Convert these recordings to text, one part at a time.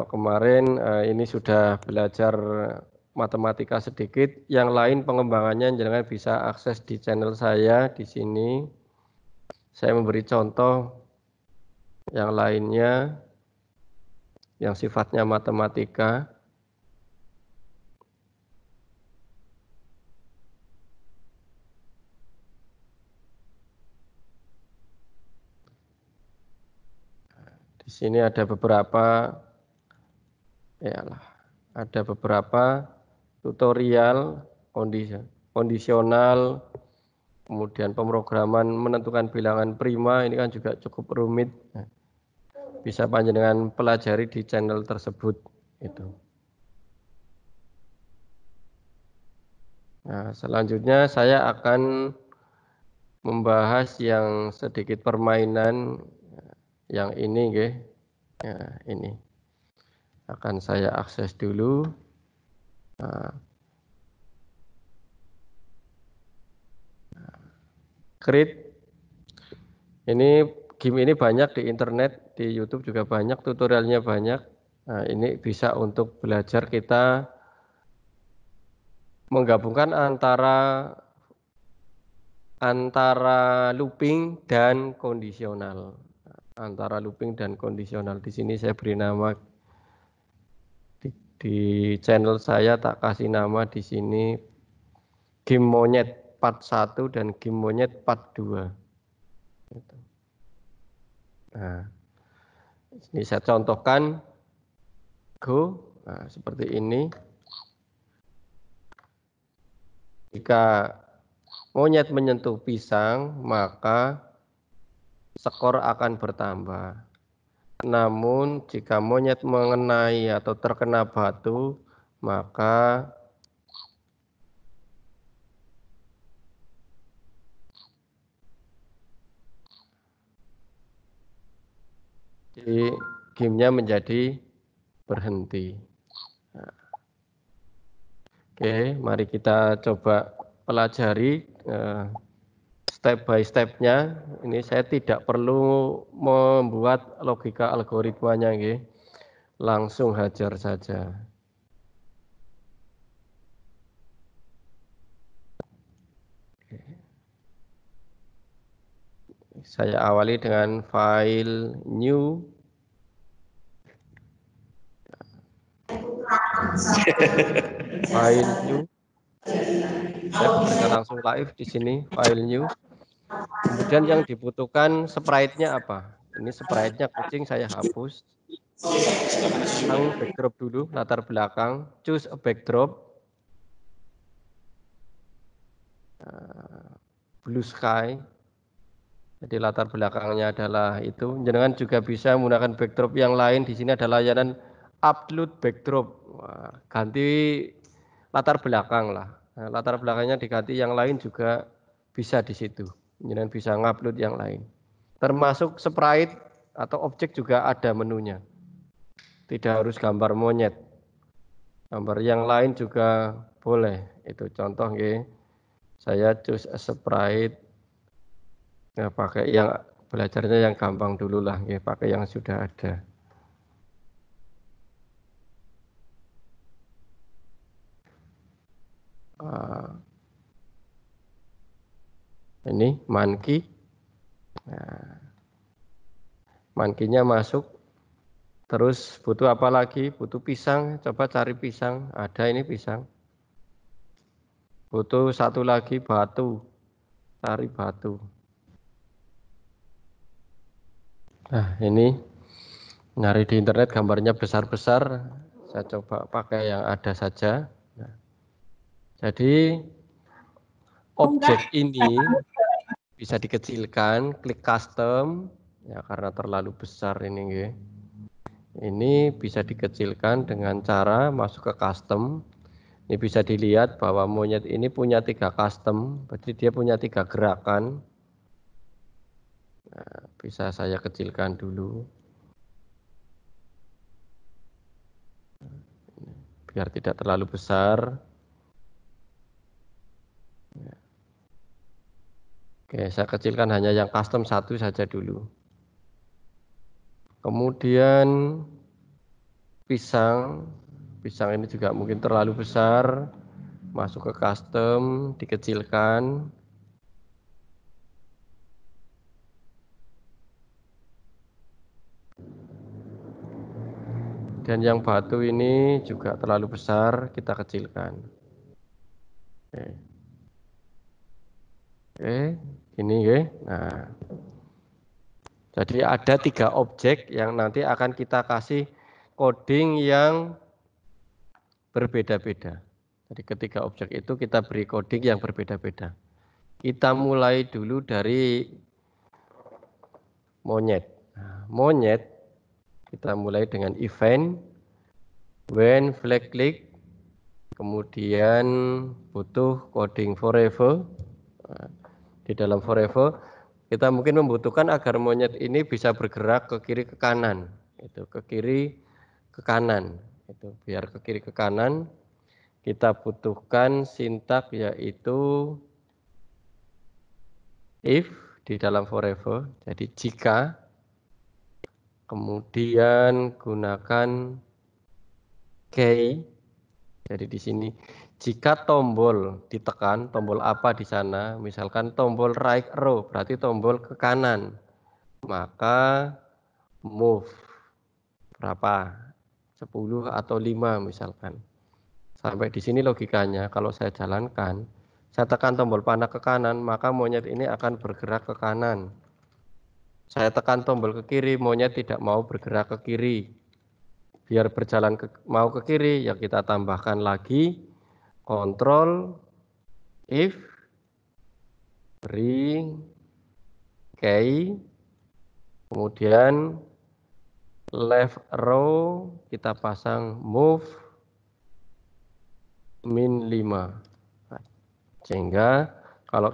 kemarin ini sudah belajar matematika sedikit, yang lain pengembangannya jenengan bisa akses di channel saya di sini. Saya memberi contoh yang lainnya yang sifatnya matematika. Di sini ada beberapa tutorial kondisional, kemudian pemrograman menentukan bilangan prima, ini kan juga cukup rumit. Bisa panjenengan pelajari di channel tersebut itu. Nah, selanjutnya saya akan membahas yang sedikit permainan yang ini nggih. Ya, ini akan saya akses dulu. Nah, Create ini game ini banyak di internet, di YouTube juga banyak, tutorialnya banyak. Nah, ini bisa untuk belajar kita menggabungkan antara looping dan kondisional. Antara looping dan kondisional. Di sini saya beri nama di channel saya, tak kasih nama di sini game monyet part 1 dan game monyet part 2. Nah, ini saya contohkan Go. Nah, seperti ini. Jika monyet menyentuh pisang, maka skor akan bertambah. Namun jika monyet mengenai atau terkena batu, maka gamenya menjadi berhenti. Nah, oke, mari kita coba pelajari step by step-nya. Ini saya tidak perlu membuat logika algoritmanya, nggih. Langsung hajar saja. Saya awali dengan file new. File new. Saya bekerja langsung live di sini, file new. Kemudian yang dibutuhkan sprite-nya apa? Ini sprite-nya kucing, saya hapus. Pasang backdrop dulu, latar belakang. Choose a backdrop. Blue sky. Jadi latar belakangnya adalah itu. Jenengan juga bisa menggunakan backdrop yang lain. Di sini ada layanan upload backdrop. Wah, ganti latar belakang lah. Nah, latar belakangnya diganti yang lain juga bisa di situ. Jenengan bisa ngupload yang lain. Termasuk sprite atau objek juga ada menunya. Tidak harus gambar monyet. Gambar yang lain juga boleh. Itu contoh nggih. Saya choose a sprite. Ya, pakai yang belajarnya yang gampang dulu lah, ya, pakai yang sudah ada. Ini monkey. Nah, monkey-nya masuk. Terus butuh apa lagi? Butuh pisang. Coba cari pisang. Ada ini pisang. Butuh satu lagi batu. Cari batu. Nah, ini nyari di internet gambarnya besar-besar. Saya coba pakai yang ada saja. Nah, jadi objek ini bisa dikecilkan, klik custom. Ya, karena terlalu besar ini nggih. Ini bisa dikecilkan dengan cara masuk ke custom. Ini bisa dilihat bahwa monyet ini punya 3 custom, berarti dia punya 3 gerakan. Nah, bisa saya kecilkan dulu. Biar tidak terlalu besar. Oke, saya kecilkan hanya yang custom 1 saja dulu. Kemudian pisang. Pisang ini juga mungkin terlalu besar, masuk ke custom, dikecilkan. Dan yang batu ini juga terlalu besar, kita kecilkan. Oke, Oke. Ini ya. Nah, jadi ada 3 objek yang nanti akan kita kasih coding yang berbeda-beda. Jadi ketiga objek itu kita beri coding yang berbeda-beda. Kita mulai dulu dari monyet. Nah, monyet kita mulai dengan event when flag click, kemudian butuh coding forever. Nah, di dalam forever kita mungkin membutuhkan agar monyet ini bisa bergerak ke kiri ke kanan, itu ke kiri ke kanan, itu biar ke kiri ke kanan. Kita butuhkan sintak yaitu if di dalam forever, jadi jika, kemudian gunakan key. Jadi di sini jika tombol ditekan, tombol apa di sana, misalkan tombol right arrow berarti tombol ke kanan, maka move berapa? 10 atau 5 misalkan. Sampai di sini logikanya, kalau saya jalankan, saya tekan tombol panah ke kanan, maka monyet ini akan bergerak ke kanan. Saya tekan tombol ke kiri, monyet tidak mau bergerak ke kiri. Biar berjalan mau ke kiri, ya kita tambahkan lagi kontrol if beri key, kemudian left arrow kita pasang move min 5. Sehingga kalau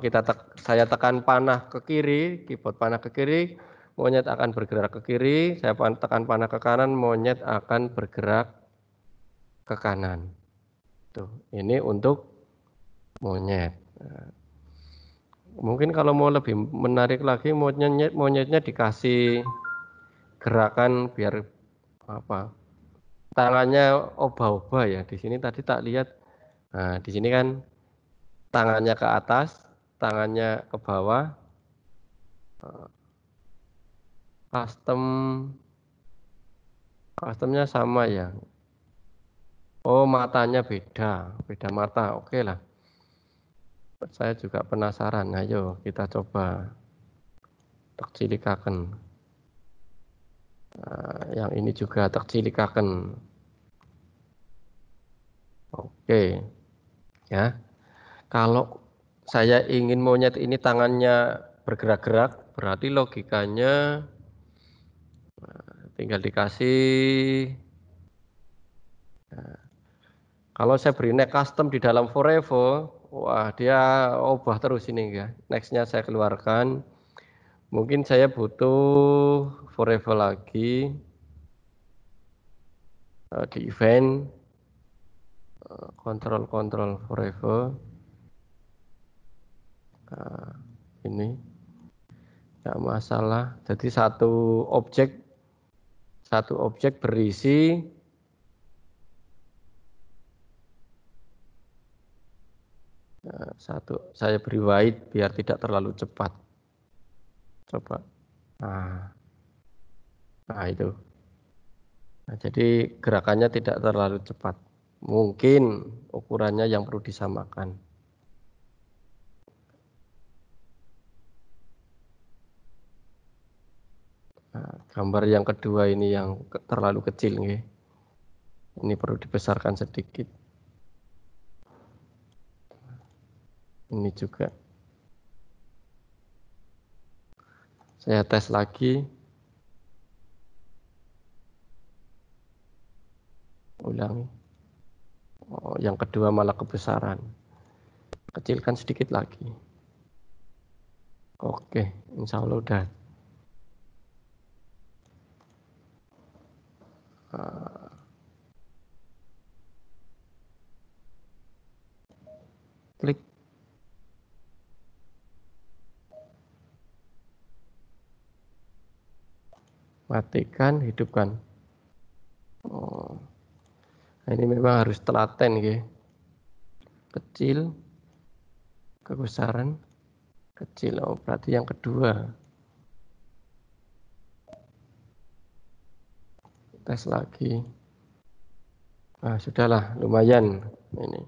saya tekan panah ke kiri, keyboard panah ke kiri, monyet akan bergerak ke kiri, saya tekan panah ke kanan, monyet akan bergerak ke kanan. Tuh, ini untuk monyet. Nah, mungkin kalau mau lebih menarik lagi, monyetnya dikasih gerakan biar apa? Tangannya obah-obah ya. Di sini tadi tak lihat. Nah, di sini kan tangannya ke atas, tangannya ke bawah. Customnya sama ya. Oh, matanya beda mata. Oke lah. Saya juga penasaran. Ayo kita coba tak cilikaken. Nah, yang ini juga tak cilikaken. Oke, ya. Kalau saya ingin monyet ini tangannya bergerak-gerak, berarti logikanya tinggal dikasih. Nah, kalau saya beri next custom di dalam forever, wah dia ubah terus ini ya. Nextnya saya keluarkan. Mungkin saya butuh forever lagi di event kontrol forever. Nah, ini tidak masalah. Jadi satu objek berisi satu. Saya beri wait biar tidak terlalu cepat. Coba. Nah itu. Nah, jadi gerakannya tidak terlalu cepat. Mungkin ukurannya yang perlu disamakan. Nah, gambar yang kedua ini yang terlalu kecil nih. Ini perlu dibesarkan sedikit. Ini juga. Saya tes lagi. Ulangi. Oh, yang kedua malah kebesaran. Kecilkan sedikit lagi. Oke, insya Allah udah. Klik. Matikan, hidupkan. Oh. Nah, ini memang harus telaten nggih. Kecil, kebesaran, kecil. Oh, berarti yang kedua. Tes lagi. Nah, sudahlah, lumayan ini.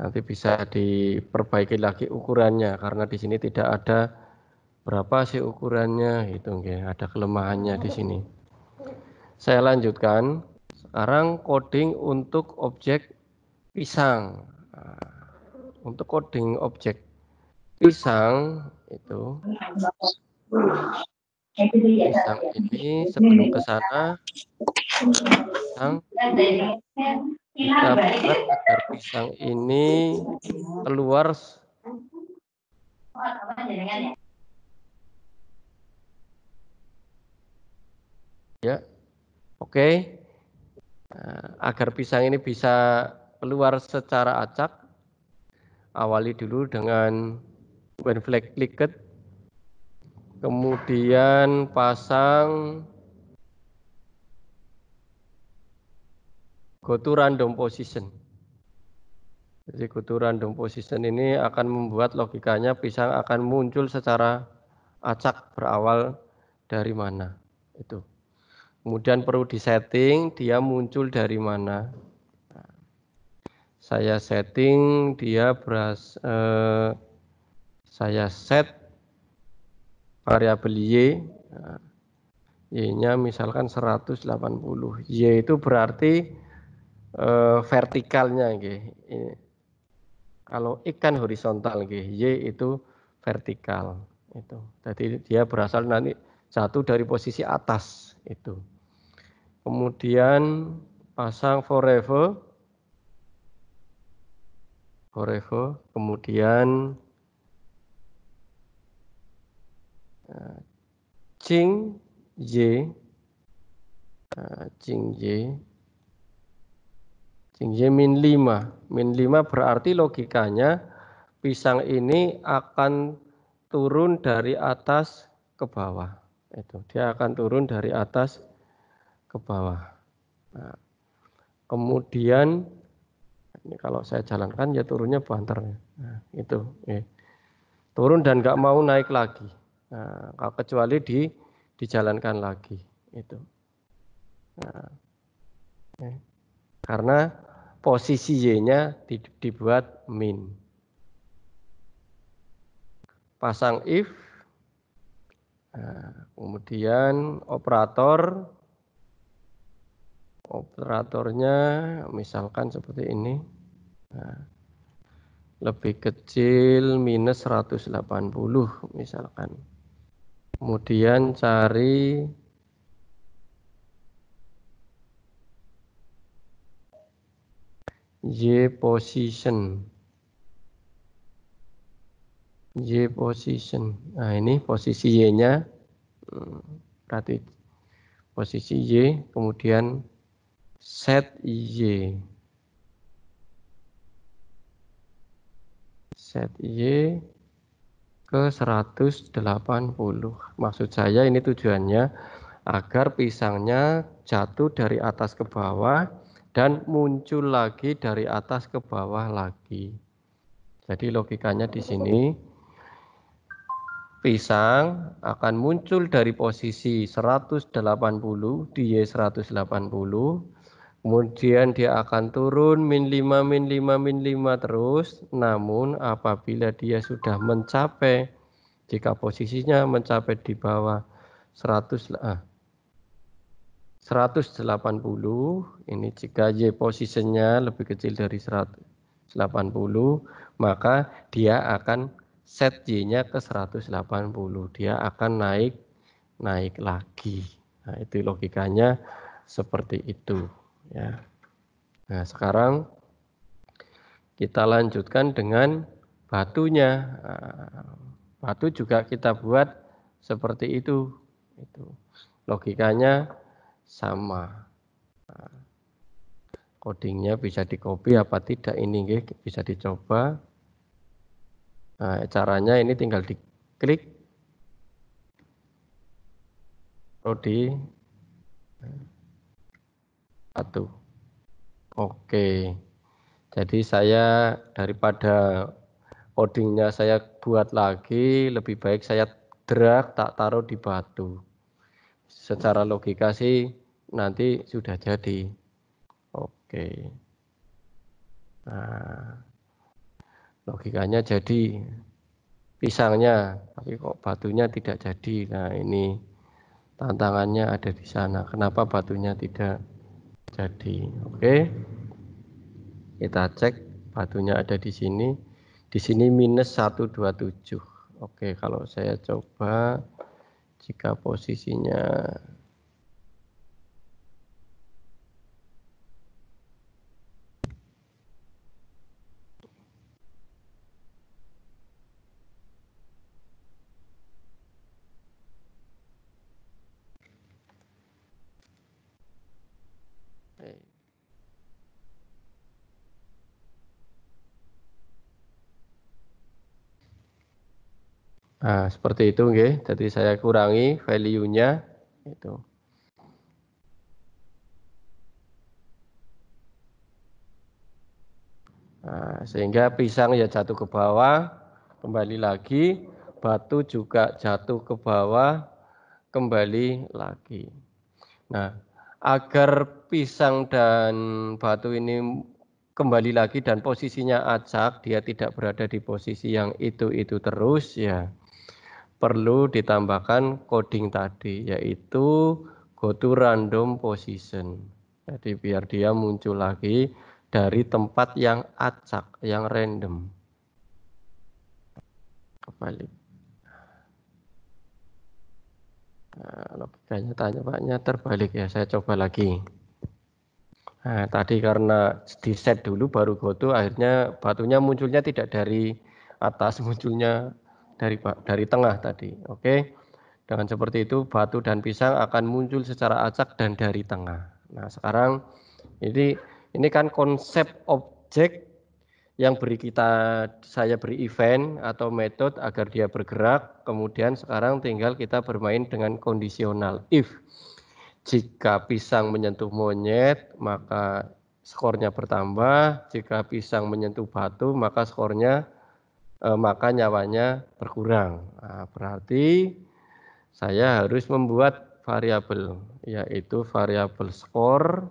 Nanti bisa diperbaiki lagi ukurannya karena di sini tidak ada berapa sih ukurannya itu nggih, ada kelemahannya di sini. Saya lanjutkan. Sekarang coding untuk objek pisang. Nah, untuk coding objek pisang itu pisang ini sebelum ke sana pisang kita buat agar pisang ini keluar ya. Oke. Nah, agar pisang ini bisa keluar secara acak, awali dulu dengan when flag clicked, kemudian pasang go to random position. Jadi go to random position ini akan membuat logikanya pisang akan muncul secara acak berawal dari mana. Itu. Kemudian perlu disetting dia muncul dari mana. Saya setting dia saya set variabel Y. Nah, Y-nya misalkan 180. Y itu berarti vertikalnya nggih. Kalau ikan horizontal nggih, Y itu vertikal itu. Jadi dia berasal nanti jatuh dari posisi atas itu. Kemudian pasang forever, kemudian ching Y, ching Y, ching Y min 5. Min 5 berarti logikanya pisang ini akan turun dari atas ke bawah. Itu dia akan turun dari atas ke bawah. Nah, kemudian ini kalau saya jalankan ya turunnya banter. Nah, itu turun dan nggak mau naik lagi. Nah, kecuali dijalankan lagi itu. Nah, karena posisi Y-nya dibuat min. Pasang if, kemudian operatornya misalkan seperti ini. Nah, lebih kecil minus 180 misalkan. Kemudian cari Y position. Y position. Nah, ini posisi Y-nya. Berarti posisi Y, kemudian set Y. Set Y ke 180. Maksud saya ini tujuannya agar pisangnya jatuh dari atas ke bawah dan muncul lagi dari atas ke bawah lagi. Jadi logikanya di sini pisang akan muncul dari posisi 180 di Y 180, kemudian dia akan turun min 5 min 5 min 5 terus, namun apabila dia sudah mencapai, jika posisinya mencapai di bawah 180, ini jika Y posisinya lebih kecil dari 180, maka dia akan set Y-nya ke 180. Dia akan naik lagi. Nah, itu logikanya seperti itu ya. Nah, sekarang kita lanjutkan dengan batunya. Nah, batu juga kita buat seperti itu. Itu logikanya sama. Codingnya bisa di copy apa tidak ini bisa dicoba. Nah, caranya ini tinggal diklik di batu. Oke. Jadi saya daripada codingnya saya buat lagi, lebih baik saya drag tak taruh di batu. Secara logika sih nanti sudah jadi. Oke. Nah, logikanya jadi pisangnya, tapi kok batunya tidak jadi. Nah, ini tantangannya ada di sana. Kenapa batunya tidak jadi? Oke. Kita cek batunya ada di sini. Di sini minus 127. Oke, kalau saya coba jika posisinya nah, seperti itu nggih. Jadi saya kurangi value-nya itu. Nah, sehingga pisang ya jatuh ke bawah, kembali lagi, batu juga jatuh ke bawah, kembali lagi. Nah, agar pisang dan batu ini kembali lagi dan posisinya acak, dia tidak berada di posisi yang itu terus, ya perlu ditambahkan coding tadi, yaitu go to random position. Jadi biar dia muncul lagi dari tempat yang acak, yang random. Kembali. Nah, logikanya tanya terbalik ya, saya coba lagi. Nah, tadi karena di set dulu baru go to, akhirnya batunya munculnya tidak dari atas, munculnya dari tengah tadi. Oke. Dengan seperti itu batu dan pisang akan muncul secara acak dan dari tengah. Nah, sekarang ini kan konsep objek yang saya beri event atau metode agar dia bergerak. Kemudian sekarang tinggal kita bermain dengan kondisional. If jika pisang menyentuh monyet, maka skornya bertambah. Jika pisang menyentuh batu, maka maka nyawanya berkurang. Nah, berarti saya harus membuat variabel, yaitu variabel skor,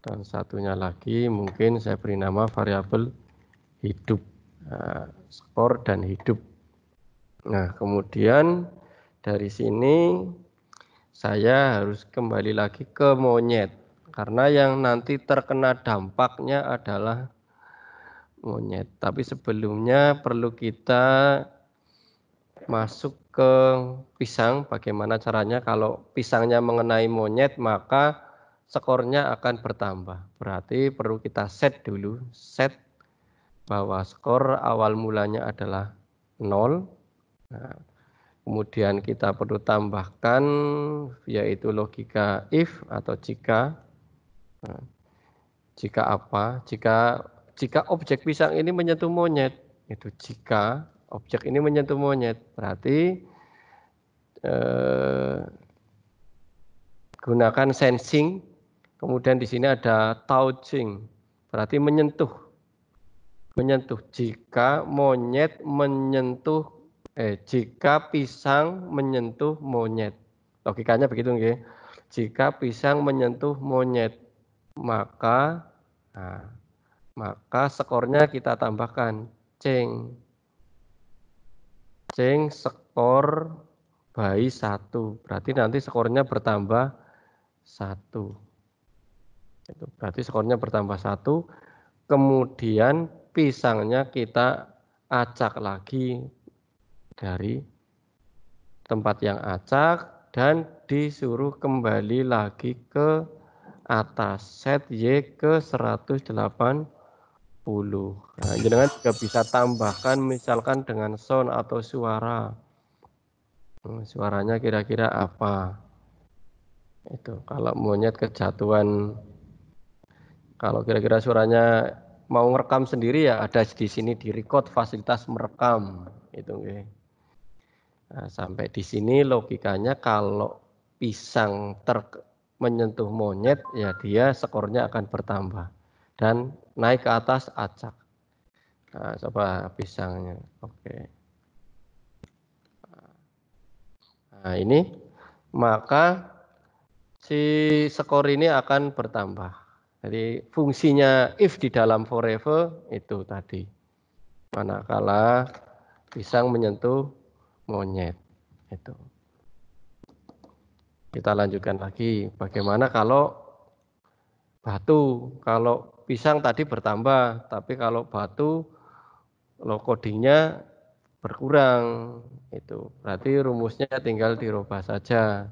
dan satunya lagi mungkin saya beri nama variabel hidup. Nah, skor dan hidup. Nah, kemudian dari sini saya harus kembali lagi ke monyet, karena yang nanti terkena dampaknya adalah monyet. Tapi sebelumnya perlu kita masuk ke pisang. Bagaimana caranya? Kalau pisangnya mengenai monyet, maka skornya akan bertambah. Berarti perlu kita set dulu, set bahwa skor awal mulanya adalah 0. Nah, kemudian kita perlu tambahkan yaitu logika if atau jika. Nah, jika apa? Jika objek pisang ini menyentuh monyet, itu jika objek ini menyentuh monyet, berarti gunakan sensing. Kemudian di sini ada touching, berarti menyentuh. Jika monyet menyentuh, jika pisang menyentuh monyet. Logikanya begitu nggih. Jika pisang menyentuh monyet, maka skornya kita tambahkan ceng skor by 1. Berarti nanti skornya bertambah 1. Berarti skornya bertambah 1. Kemudian pisangnya kita acak lagi dari tempat yang acak dan disuruh kembali lagi ke atas, set Y ke 180. Nah, jenengan juga bisa tambahkan misalkan dengan sound atau suara. Suaranya kira-kira apa? Itu kalau monyet kejatuhan, kalau kira-kira suaranya mau ngerekam sendiri ya ada di sini di record fasilitas merekam itu. Nah, sampai di sini logikanya kalau pisang menyentuh monyet, ya dia skornya akan bertambah dan naik ke atas acak. Nah, coba pisangnya. Oke. Nah, ini maka si skor ini akan bertambah. Jadi fungsinya if di dalam forever itu tadi. Manakala pisang menyentuh monyet. Itu. Kita lanjutkan lagi. Bagaimana kalau batu? Kalau pisang tadi bertambah, tapi kalau batu codingnya berkurang. Itu berarti rumusnya tinggal dirubah saja.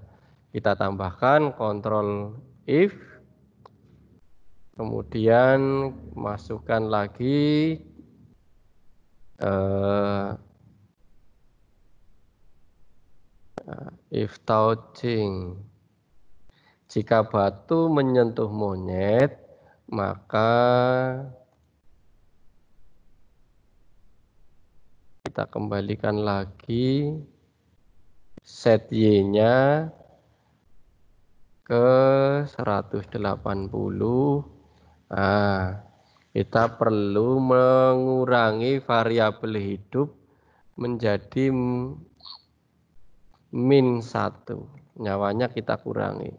Kita tambahkan kontrol if, kemudian masukkan lagi if touching. Jika batu menyentuh monyet, maka kita kembalikan lagi set Y-nya ke 180. Nah, kita perlu mengurangi variabel hidup menjadi -1. Nyawanya kita kurangi.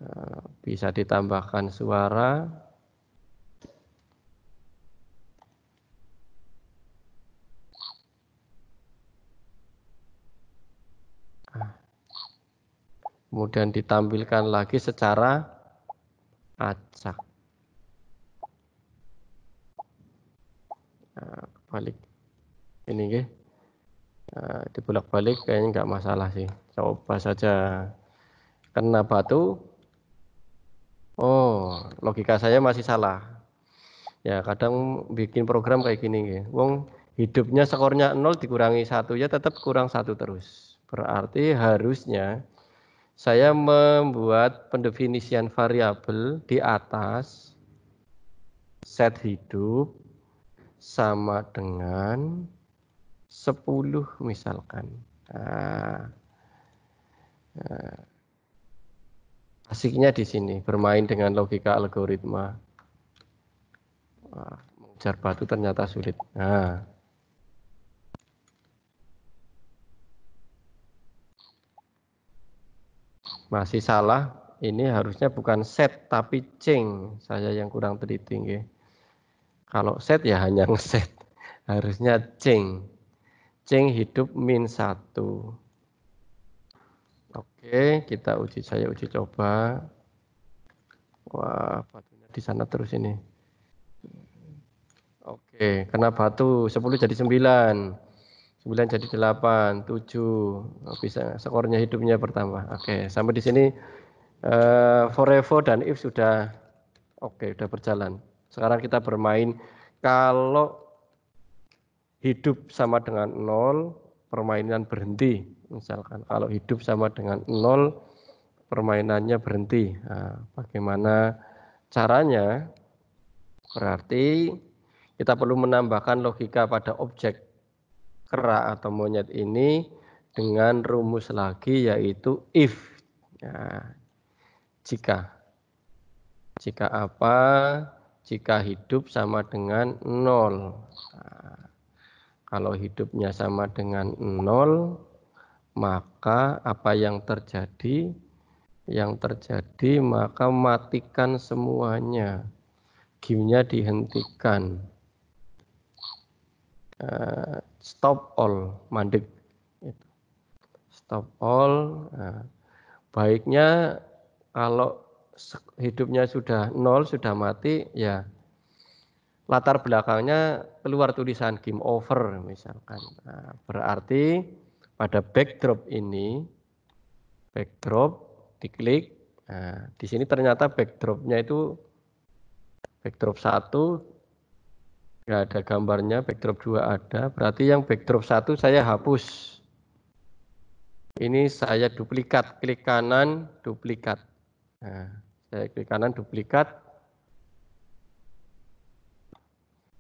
Nah, bisa ditambahkan suara. Kemudian ditampilkan lagi secara acak. Nah, balik ini nggih. Nah, dibolak-balik kayaknya nggak masalah sih. Coba saja. Kena batu. Oh, logika saya masih salah. Ya, kadang bikin program kayak gini nggih. Wong hidupnya skornya 0 dikurangi 1 ya tetap kurang 1 terus. Berarti harusnya saya membuat pendefinisian variabel di atas set hidup sama dengan 10 misalkan. Nah, asiknya di sini bermain dengan logika algoritma. Mengejar batu ternyata sulit. Nah, masih salah. Ini harusnya bukan set tapi change. Saya yang kurang teliti nggih. Kalau set ya hanya ngeset. Harusnya change. Change hidup -1. Oke, saya uji coba. Wah, batunya di sana terus ini. Oke, kena batu 10 jadi 9. 9 jadi 8, 7. Bisa skornya hidupnya bertambah. Oke, sampai di sini forever dan if sudah oke, sudah berjalan. Sekarang kita bermain kalau hidup sama dengan 0, permainan berhenti. Misalkan kalau hidup sama dengan 0, permainannya berhenti. Nah, bagaimana caranya? Berarti kita perlu menambahkan logika pada objek kera atau monyet ini dengan rumus lagi yaitu if. Nah, jika apa? Jika hidup sama dengan 0. Nah, kalau hidupnya sama dengan 0, maka apa yang terjadi? Yang terjadi maka matikan semuanya. Game-nya dihentikan. Stop all, mandek. Stop all. Nah, baiknya kalau hidupnya sudah 0, sudah mati, ya latar belakangnya keluar tulisan game over misalkan. Nah, berarti pada backdrop ini, backdrop diklik. Nah, di sini ternyata backdropnya itu backdrop 1 nggak ada gambarnya, backdrop 2 ada. Berarti yang backdrop 1 saya hapus. Ini saya duplikat, klik kanan, duplikat. Nah, saya klik kanan, duplikat.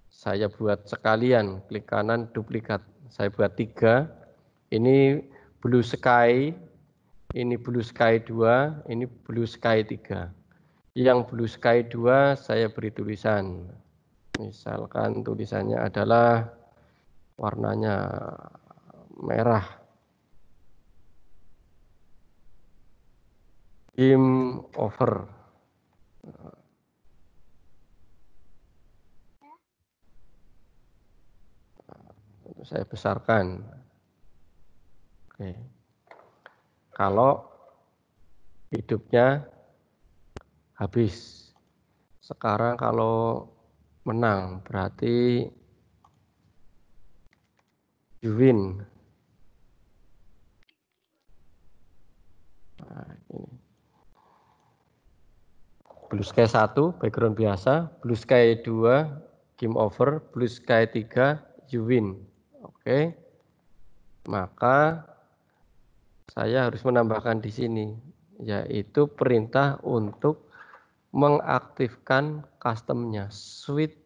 Saya buat sekalian, klik kanan, duplikat. Saya buat 3. Ini blue sky, ini Blue Sky 2, ini Blue Sky 3. Yang Blue Sky 2 saya beri tulisan. Misalkan tulisannya adalah warnanya merah. Game over. Saya besarkan. Oke. Kalau hidupnya habis. Sekarang kalau menang berarti you win. Nah, ini. Blue Sky 1 background biasa, Blue Sky 2 game over, Blue Sky 3 you win. Oke. Maka saya harus menambahkan di sini yaitu perintah untuk mengaktifkan customnya switch.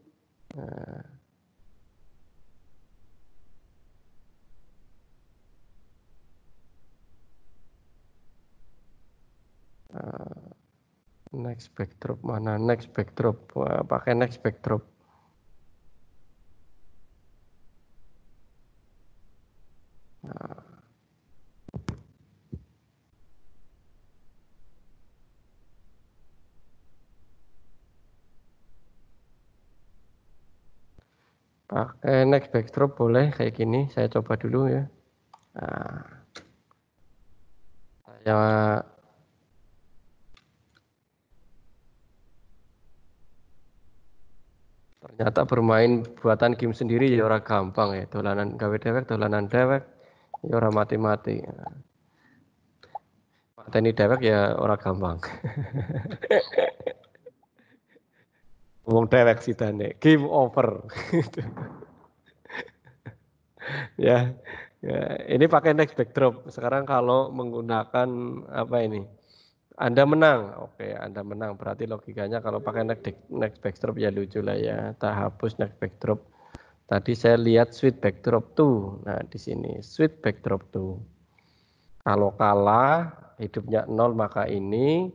Next backdrop mana? Next backdrop. Wah, pakai next backdrop. Pakai next backdrop boleh kayak gini. Saya coba dulu ya. Nah, saya ternyata bermain buatan game sendiri ya orang gampang ya. Dolanan gawe dewek, dolanan dewek, ya orang mati-mati. Mateni dewek ya orang gampang. Ngomong dewek sih tane. Game over. Ya, ya, ini pakai next backdrop. Sekarang kalau menggunakan apa ini? Anda menang, oke, Anda menang. Berarti logikanya kalau pakai next backdrop ya lucu lah ya. Tak hapus next backdrop. Tadi saya lihat switch backdrop tuh. Nah di sini switch backdrop tuh. Kalau kalah hidupnya 0 maka ini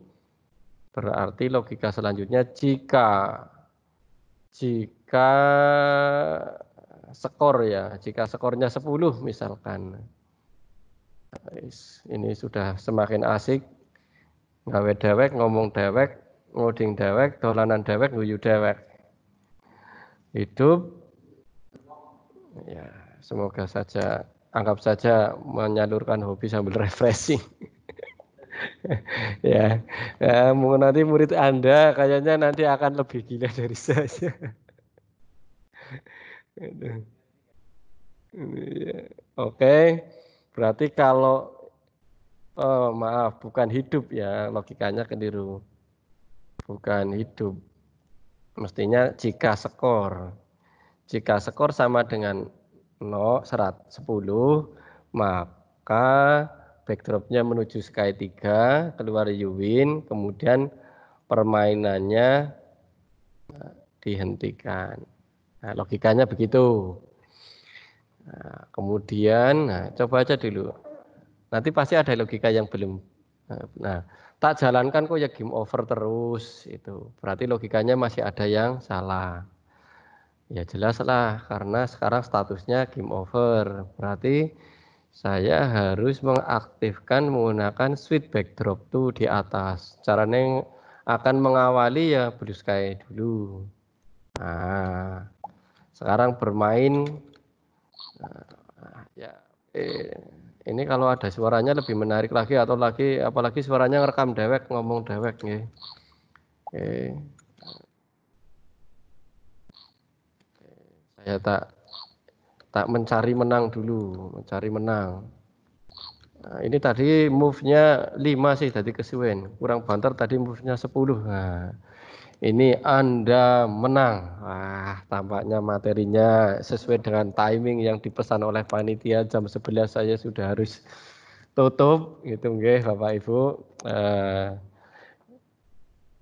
berarti logika selanjutnya jika skor ya, jika skornya 10 misalkan. Ini sudah semakin asik. Gawe dewek, ngomong dewek, ngoding dewek, dolanan dewek, guyu dewek. Hidup, ya semoga saja, anggap saja menyalurkan hobi sambil refreshing. Ya, nanti murid Anda kayaknya nanti akan lebih gila dari saya. Oke, berarti kalau maaf bukan hidup ya, logikanya keliru. Bukan hidup. Mestinya jika skor sama dengan 10, maka backdropnya menuju Sky 3, keluar you win, kemudian permainannya dihentikan. Nah, logikanya begitu. Nah, kemudian, coba aja dulu. Nanti pasti ada logika yang belum. Nah, tak jalankan kok ya game over terus itu. Berarti logikanya masih ada yang salah. Ya jelas lah karena sekarang statusnya game over. Berarti saya harus mengaktifkan menggunakan switch backdrop tuh di atas. Caranya akan mengawali ya Blue Sky dulu. Nah, sekarang bermain. Ya, ini kalau ada suaranya lebih menarik lagi atau lagi apalagi suaranya ngerekam dewek ngomong dewek nih. Saya tak mencari menang dulu, mencari menang. Nah, ini tadi move-nya 5 sih tadi kesuwen, kurang banter tadi move-nya 10. Nah, ini Anda menang. Wah, tampaknya materinya sesuai dengan timing yang dipesan oleh panitia jam 11 saya sudah harus tutup gitu nggih Bapak Ibu.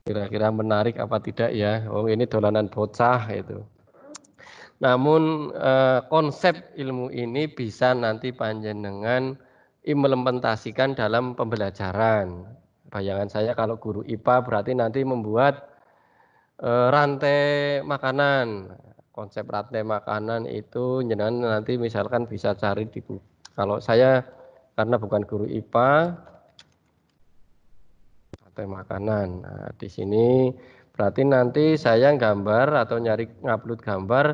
Kira-kira menarik apa tidak ya? Oh, ini dolanan bocah itu. Namun konsep ilmu ini bisa nanti panjenengan implementasikan dalam pembelajaran. Bayangan saya kalau guru IPA berarti nanti membuat rantai makanan. Konsep rantai makanan itu jenengan nanti misalkan bisa cari di buku. Kalau saya karena bukan guru IPA, rantai makanan. Nah, di sini berarti nanti saya gambar atau ngupload gambar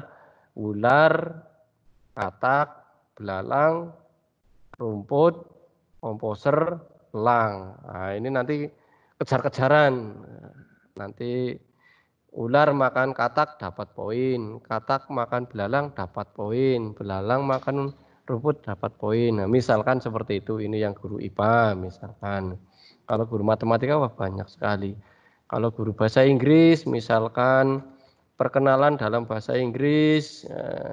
ular, katak, belalang, rumput, komposer, elang. Nah, ini nanti kejar-kejaran. Nanti ular makan katak dapat poin, katak makan belalang dapat poin, belalang makan rumput dapat poin. Nah, misalkan seperti itu, ini yang guru IPA misalkan. Kalau guru matematika wah banyak sekali. Kalau guru bahasa Inggris misalkan perkenalan dalam bahasa Inggris.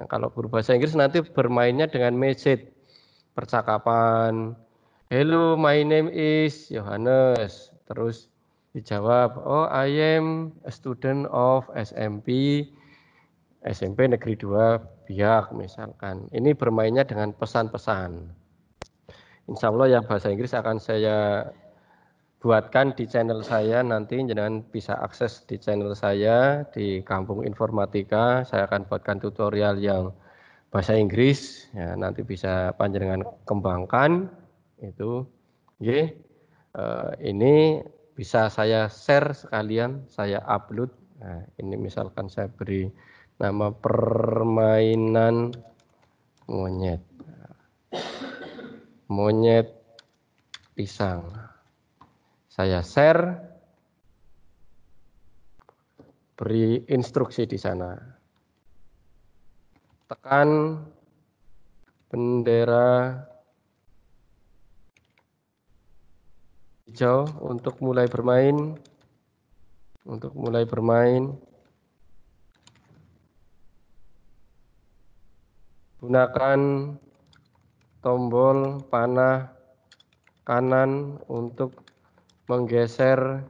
Kalau guru bahasa Inggris nanti bermainnya dengan message percakapan. Hello, my name is Yohanes. Terus dijawab, oh I am a student of SMP Negeri 2 Biak misalkan. Ini bermainnya dengan pesan-pesan. Insya Allah yang bahasa Inggris akan saya buatkan di channel saya, nanti jangan bisa akses di channel saya di Kampung Informatika. Saya akan buatkan tutorial yang bahasa Inggris, ya, nanti bisa panjenengan kembangkan itu. Ini bisa saya share sekalian, saya upload. Nah, ini misalkan saya beri nama permainan monyet, monyet pisang. Saya share, beri instruksi di sana. Tekan bendera hijau untuk mulai bermain. Untuk mulai bermain, gunakan tombol panah kanan untuk menggeser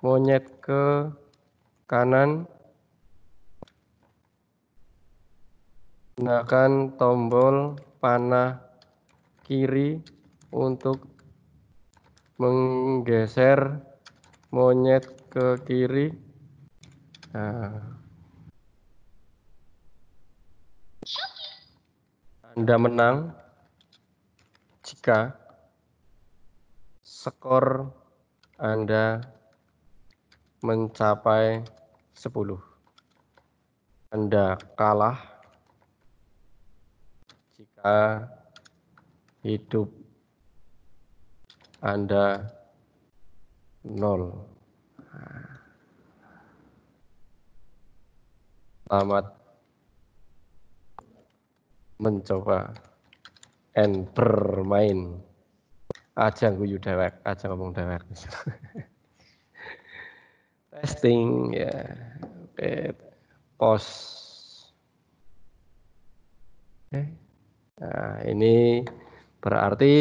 monyet ke kanan. Gunakan tombol panah kiri untuk menggeser monyet ke kiri. Nah, Anda menang jika skor Anda mencapai 10. Anda kalah jika hidup Anda 0. Selamat mencoba and bermain. Aja guyu dewek, aja ngomong dewek. Testing ya. Oke. Pos. Nah, ini berarti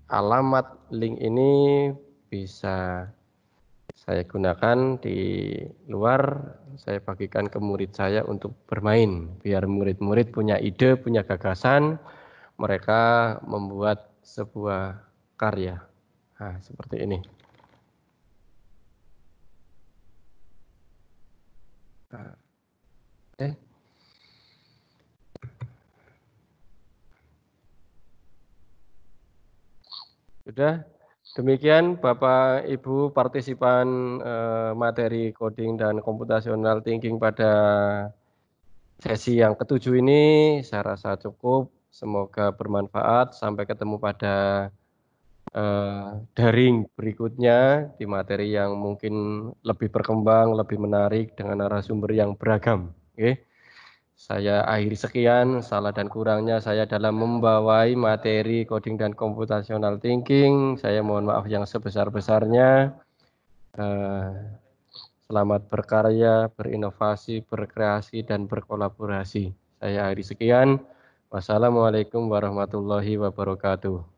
alamat link ini bisa saya gunakan di luar, saya bagikan ke murid saya untuk bermain, biar murid-murid punya ide, punya gagasan, mereka membuat sebuah karya. Nah, seperti ini. Nah, Sudah, demikian Bapak Ibu partisipan materi coding dan computational thinking pada sesi yang ketujuh ini, saya rasa cukup. Semoga bermanfaat. Sampai ketemu pada daring berikutnya di materi yang mungkin lebih berkembang, lebih menarik dengan narasumber yang beragam. Oke. Saya akhiri sekian, salah dan kurangnya saya dalam membawai materi coding dan computational thinking. Saya mohon maaf yang sebesar-besarnya. Selamat berkarya, berinovasi, berkreasi, dan berkolaborasi. Saya akhiri sekian. Wassalamualaikum warahmatullahi wabarakatuh.